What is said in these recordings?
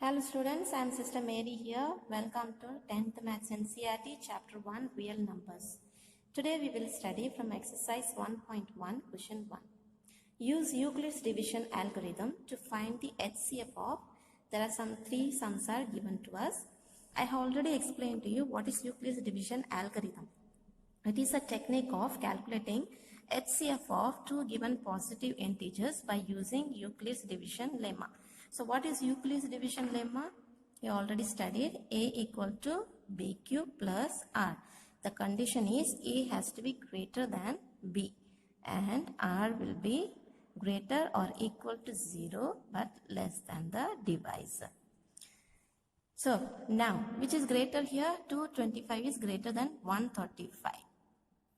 Hello students, I am Sister Mary here. Welcome to 10th Maths NCERT Chapter 1 Real Numbers. Today we will study from exercise 1.1 question 1. Use Euclid's division algorithm to find the HCF of, there are some 3 sums are given to us. I have already explained to you what is Euclid's division algorithm. It is a technique of calculating HCF of two given positive integers by using Euclid's division lemma. So what is Euclid's division lemma? You already studied A equal to BQ plus R. The condition is A has to be greater than B and R will be greater or equal to 0 but less than the divisor. So now which is greater here? 225 is greater than 135.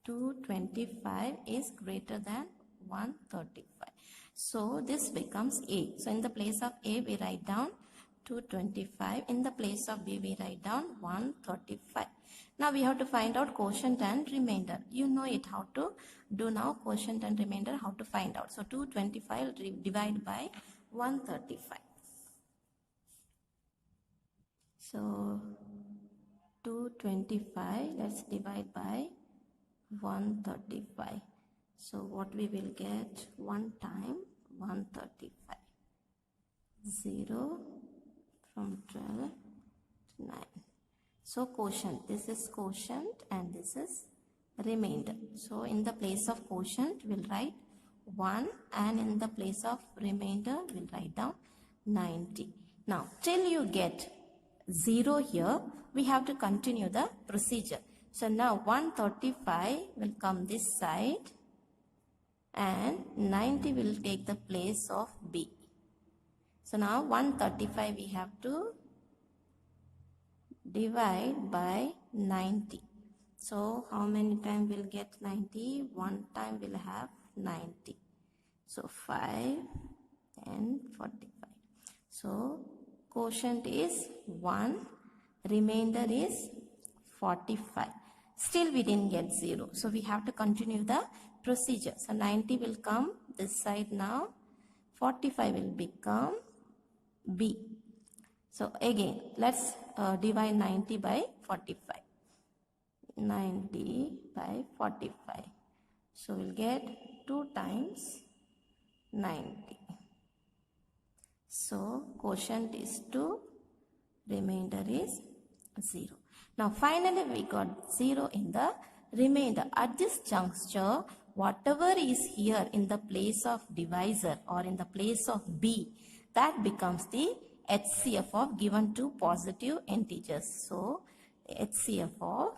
225 is greater than 135. So this becomes A. So in the place of A we write down 225. In the place of B we write down 135. Now we have to find out quotient and remainder. You know it how to do now, quotient and remainder, how to find out. So 225 divide by 135. So 225 let's divide by 135. So what we will get? 1 time 135. 0 from 12 to 9. So quotient, this is quotient and this is remainder. So in the place of quotient we'll write 1 and in the place of remainder we'll write down 90. Now till you get 0 here, we have to continue the procedure. So now 135 will come this side and 90 will take the place of B. So now 135 we have to divide by 90. So how many times we'll get 90? 1 time we'll have 90. So 5, 10, 45. So quotient is 1, remainder is 45. Still we didn't get 0. So we have to continue the procedure. So 90 will come this side now. 45 will become B. So again let's divide 90 by 45. 90 by 45. So we'll get 2 times 90. So quotient is 2, remainder is 0. Now finally we got 0 in the remainder. At this juncture, whatever is here in the place of divisor or in the place of B, that becomes the HCF of given two positive integers. So HCF of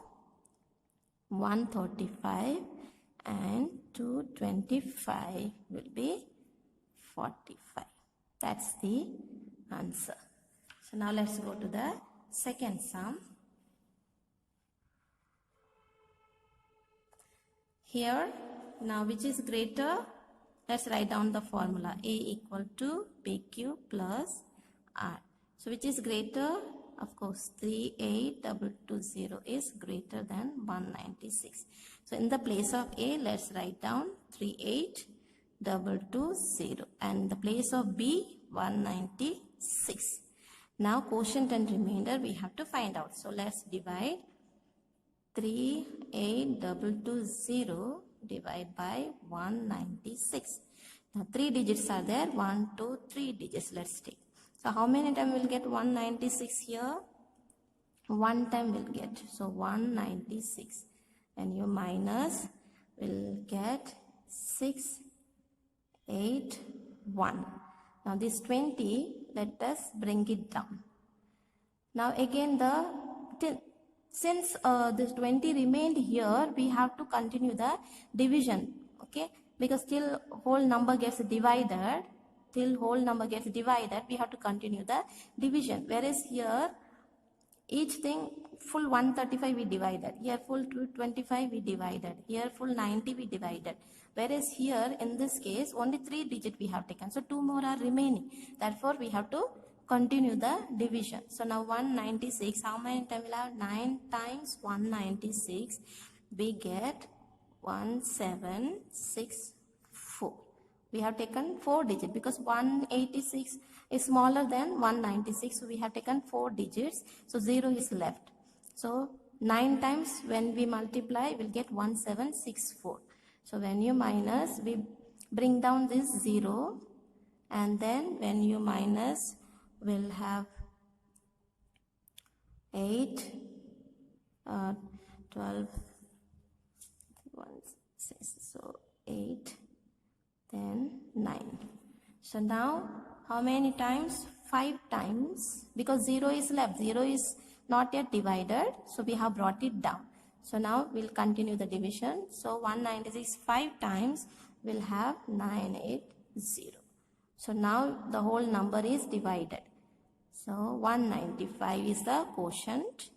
135 and 225 will be 45. That's the answer. So now let's go to the second sum. Here, now which is greater? Let's write down the formula. A equal to BQ plus R. So which is greater? Of course, 38220 is greater than 196. So in the place of A, let's write down 38220. And in the place of B, 196. Now quotient and remainder we have to find out. So let's divide 38220 divide by 196. Now 3 digits are there. 1, 2, 3 digits. Let's take. So how many times we'll get 196 here? 1 time we'll get. So 196. And you minus will get 681. Now this 20, let us bring it down. Now again since this 20 remained here, we have to continue the division, okay? Because till whole number gets divided, we have to continue the division. Whereas here, each thing, full 135 we divided. Here full 225 we divided. Here full 90 we divided. Whereas here, in this case, only 3 digits we have taken. So 2 more are remaining. Therefore, we have to continue the division. So now 196, how many times we'll have? 9 times 196, we get 1764. We have taken 4 digits because 186 is smaller than 196. So we have taken 4 digits. So 0 is left. So 9 times when we multiply, we'll get 1764. So when you minus, we bring down this 0. And then when you minus, we'll have 8, 12, 1, 6, so 8, then 9. So now how many times? 5 times, because 0 is left. 0 is not yet divided, so we have brought it down. So now we'll continue the division. So 196 5 times, we'll have 980. So now the whole number is divided. So 195 is the quotient,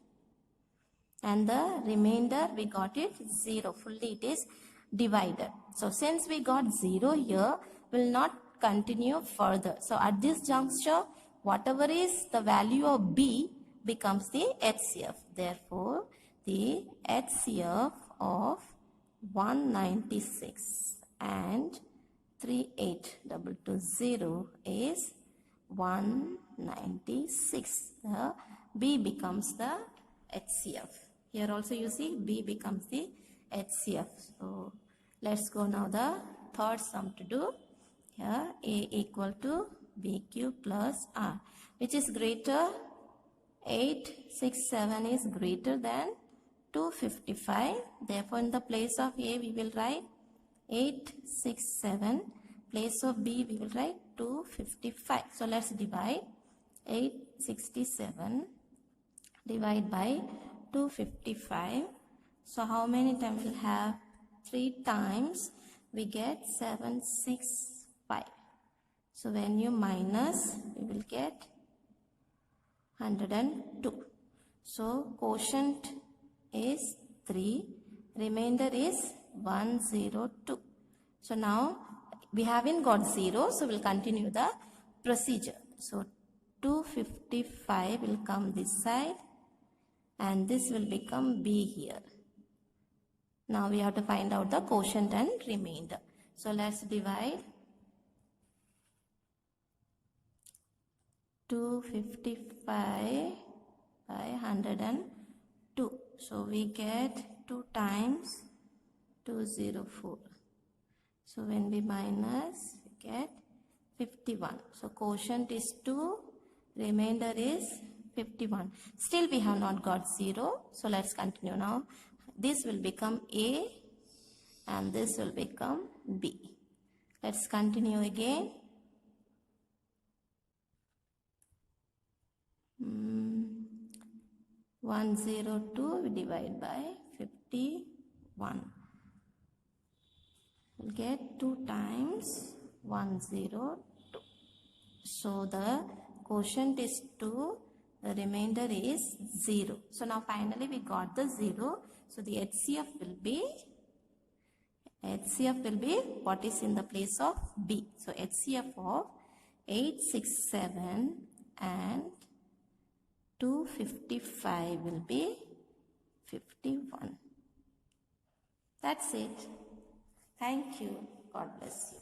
and the remainder we got it 0. Fully it is divided. So since we got 0 here, will not continue further. So at this juncture, whatever is the value of B becomes the HCF. Therefore, the HCF of 196 and 38220 is 196. The B becomes the HCF. Here also you see B becomes the HCF. So let's go now the third sum to do. Here A equal to BQ plus R, which is greater. 867 is greater than 255. Therefore in the place of A we will write 867. Place of B we will write 255. So let's divide 867 divide by 255. So how many times we'll have? 3 times. We get 765. So when you minus, we will get 102. So quotient is 3. Remainder is 102. So now we haven't got 0. So we'll continue the procedure. So 255 will come this side, and this will become B here. Now we have to find out the quotient and remainder. So let's divide 255 by 102. So we get 2 times 204. So when we minus, we get 51. So quotient is 2, remainder is 51. Still we have not got 0. So let's continue now. This will become A and this will become B. Let's continue again. 102 we divide by 51. We'll get 2 times 102. So the quotient is 2, the remainder is 0. So now finally we got the 0. So the HCF will be what is in the place of B. So HCF of 867 and 255 will be 51. That's it. Thank you. God bless you.